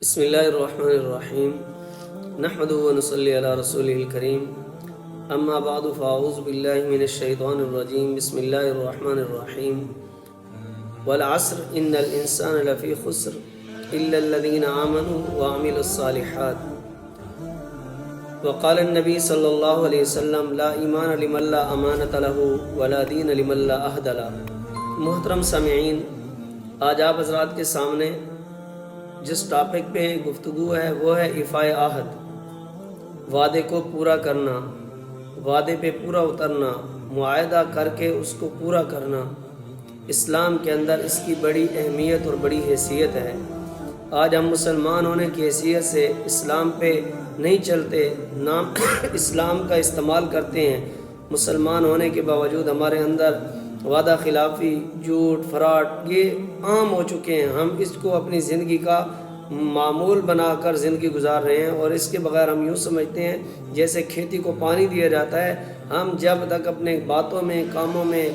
بسم اللہ الرحمن الرحیم نحمده ونصلی علی رسولہ الکریم اما بعد فاعوذ باللہ من الشیطان الرجیم بسم اللہ الرحمن الرحیم والعصر ان الانسان لفی خسر الا الذین آمنوا وعملوا الصالحات وقال النبی صلی اللہ علیہ وسلم لا ایمان لمن لا امانت له ولا دین لمن لا عہد له۔ محترم سامعین، آج آپ حضرات کے سامنے جس ٹاپک پہ گفتگو ہے وہ ہے ایفائے عہد، وعدے کو پورا کرنا، وعدے پہ پورا اترنا، معاہدہ کر کے اس کو پورا کرنا۔ اسلام کے اندر اس کی بڑی اہمیت اور بڑی حیثیت ہے۔ آج ہم مسلمان ہونے کی حیثیت سے اسلام پہ نہیں چلتے، نام اسلام کا استعمال کرتے ہیں۔ مسلمان ہونے کے باوجود ہمارے اندر وعدہ خلافی، جھوٹ، فراڈ یہ عام ہو چکے ہیں۔ ہم اس کو اپنی زندگی کا معمول بنا کر زندگی گزار رہے ہیں، اور اس کے بغیر ہم یوں سمجھتے ہیں جیسے کھیتی کو پانی دیا جاتا ہے۔ ہم جب تک اپنے باتوں میں، کاموں میں،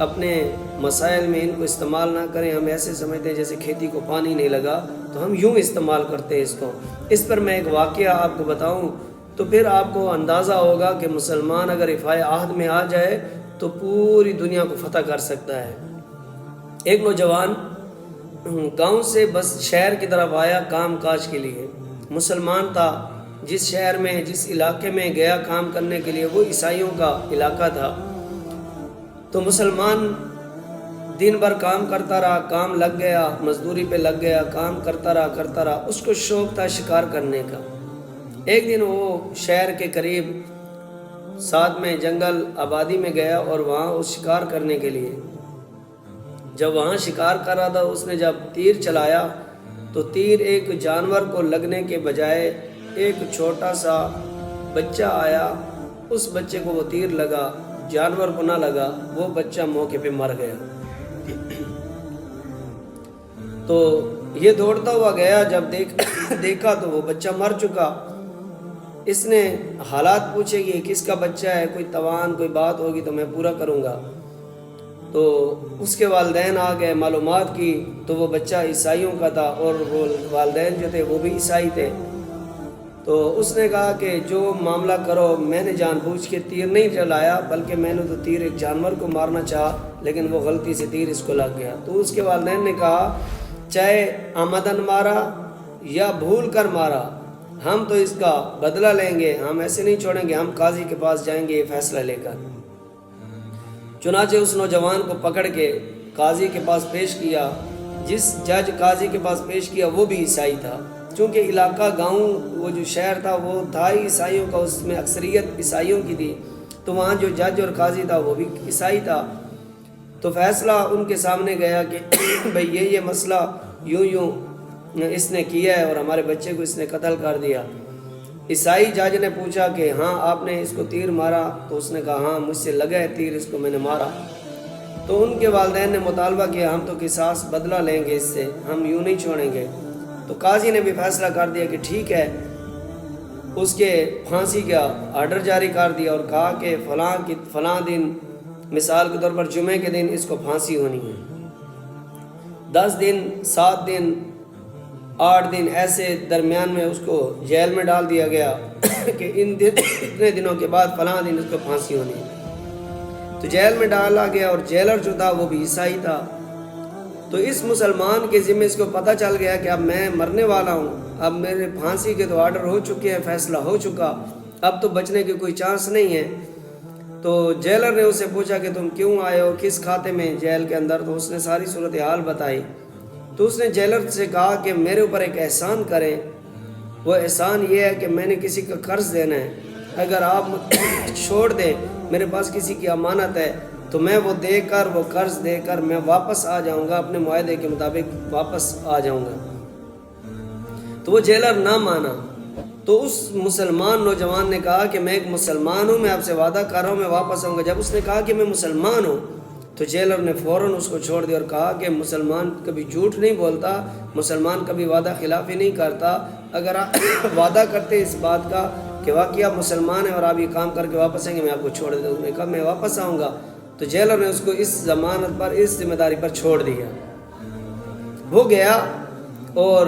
اپنے مسائل میں ان کو استعمال نہ کریں، ہم ایسے سمجھتے ہیں جیسے کھیتی کو پانی نہیں لگا، تو ہم یوں استعمال کرتے ہیں اس کو۔ اس پر میں ایک واقعہ آپ کو بتاؤں تو پھر آپ کو اندازہ ہوگا کہ مسلمان اگر ایفائے عہد میں آ جائے تو پوری دنیا کو فتح کر سکتا ہے۔ ایک نوجوان گاؤں سے بس شہر کی طرف آیا کام کاج کے لیے۔ مسلمان تھا، جس شہر میں، جس علاقے میں گیا کام کرنے کے لیے وہ عیسائیوں کا علاقہ تھا۔ تو مسلمان دن بھر کام کرتا رہا، کام لگ گیا، مزدوری پہ لگ گیا، کام کرتا رہا۔ اس کو شوق تھا شکار کرنے کا۔ ایک دن وہ شہر کے قریب ساتھ میں جنگل آبادی میں گیا اور وہاں اس شکار کرنے کے لیے جب وہاں شکار کر رہا تھا، اس نے جب تیر چلایا تو تیر ایک جانور کو لگنے کے بجائے ایک چھوٹا سا بچہ آیا، اس بچے کو وہ تیر لگا، جانور کو نہ لگا، وہ بچہ موقع پہ مر گیا۔ تو یہ دوڑتا ہوا گیا، جب دیکھا تو وہ بچہ مر چکا۔ اس نے حالات پوچھے کہ کس کا بچہ ہے، کوئی توان کوئی بات ہوگی تو میں پورا کروں گا۔ تو اس کے والدین آ گئے، معلومات کی تو وہ بچہ عیسائیوں کا تھا، اور وہ والدین جو تھے وہ بھی عیسائی تھے۔ تو اس نے کہا کہ جو معاملہ کرو، میں نے جان بوجھ کے تیر نہیں چلایا، بلکہ میں نے تو تیر ایک جانور کو مارنا چاہا، لیکن وہ غلطی سے تیر اس کو لگ گیا۔ تو اس کے والدین نے کہا چاہے آمدن مارا یا بھول کر مارا، ہم تو اس کا بدلہ لیں گے، ہم ایسے نہیں چھوڑیں گے، ہم قاضی کے پاس جائیں گے یہ فیصلہ لے کر۔ چنانچہ اس نوجوان کو پکڑ کے قاضی کے پاس پیش کیا۔ جس جج قاضی کے پاس پیش کیا وہ بھی عیسائی تھا، چونکہ علاقہ گاؤں وہ جو شہر تھا وہ تھا ہی عیسائیوں کا، اس میں اکثریت عیسائیوں کی تھی، تو وہاں جو جج اور قاضی تھا وہ بھی عیسائی تھا۔ تو فیصلہ ان کے سامنے گیا کہ بھئی یہ مسئلہ یوں اس نے کیا ہے اور ہمارے بچے کو اس نے قتل کر دیا۔ عیسائی جج نے پوچھا کہ ہاں آپ نے اس کو تیر مارا؟ تو اس نے کہا ہاں مجھ سے لگا ہے تیر، اس کو میں نے مارا۔ تو ان کے والدین نے مطالبہ کیا ہم تو قصاص بدلہ لیں گے، اس سے ہم یوں نہیں چھوڑیں گے۔ تو قاضی نے بھی فیصلہ کر دیا کہ ٹھیک ہے، اس کے پھانسی کا آرڈر جاری کر دیا اور کہا کہ فلاں دن، مثال کے طور پر جمعے کے دن اس کو پھانسی ہونی ہے۔ 10 دن، 7 دن، 8 دن ایسے درمیان میں اس کو جیل میں ڈال دیا گیا کہ اتنے دنوں کے بعد فلاں دن اس کو پھانسی ہونی ہے۔ تو جیل میں ڈالا گیا، اور جیلر جو تھا وہ بھی عیسائی تھا۔ تو اس مسلمان کے ذمہ اس کو پتہ چل گیا کہ اب میں مرنے والا ہوں، اب میرے پھانسی کے تو آرڈر ہو چکے ہیں، فیصلہ ہو چکا، اب تو بچنے کی کوئی چانس نہیں ہے۔ تو جیلر نے اسے پوچھا کہ تم کیوں آئے ہو، کس کھاتے میں جیل کے اندر؟ تو اس نے ساری صورتحال بتائی۔ تو اس نے جیلر سے کہا کہ میرے اوپر ایک احسان کریں، وہ احسان یہ ہے کہ میں نے کسی کا قرض دینا ہے، اگر آپ چھوڑ دیں، میرے پاس کسی کی امانت ہے تو میں وہ دے کر، وہ قرض دے کر میں واپس آ جاؤں گا، اپنے معاہدے کے مطابق واپس آ جاؤں گا۔ تو وہ جیلر نہ مانا۔ تو اس مسلمان نوجوان نے کہا کہ میں ایک مسلمان ہوں، میں آپ سے وعدہ کر رہا ہوں میں واپس آؤں گا۔ جب اس نے کہا کہ میں مسلمان ہوں تو جیلر نے فوراً اس کو چھوڑ دیا اور کہا کہ مسلمان کبھی جھوٹ نہیں بولتا، مسلمان کبھی وعدہ خلافی نہیں کرتا، اگر آپ وعدہ کرتے اس بات کا کہ واقعی آپ مسلمان ہیں اور آپ یہ کام کر کے واپس آئیں گے، میں آپ کو چھوڑ دیتا ہوں۔ انہوں نے کہا میں واپس آؤں گا۔ تو جیلر نے اس کو اس ضمانت پر، اس ذمہ داری پر چھوڑ دیا۔ وہ گیا اور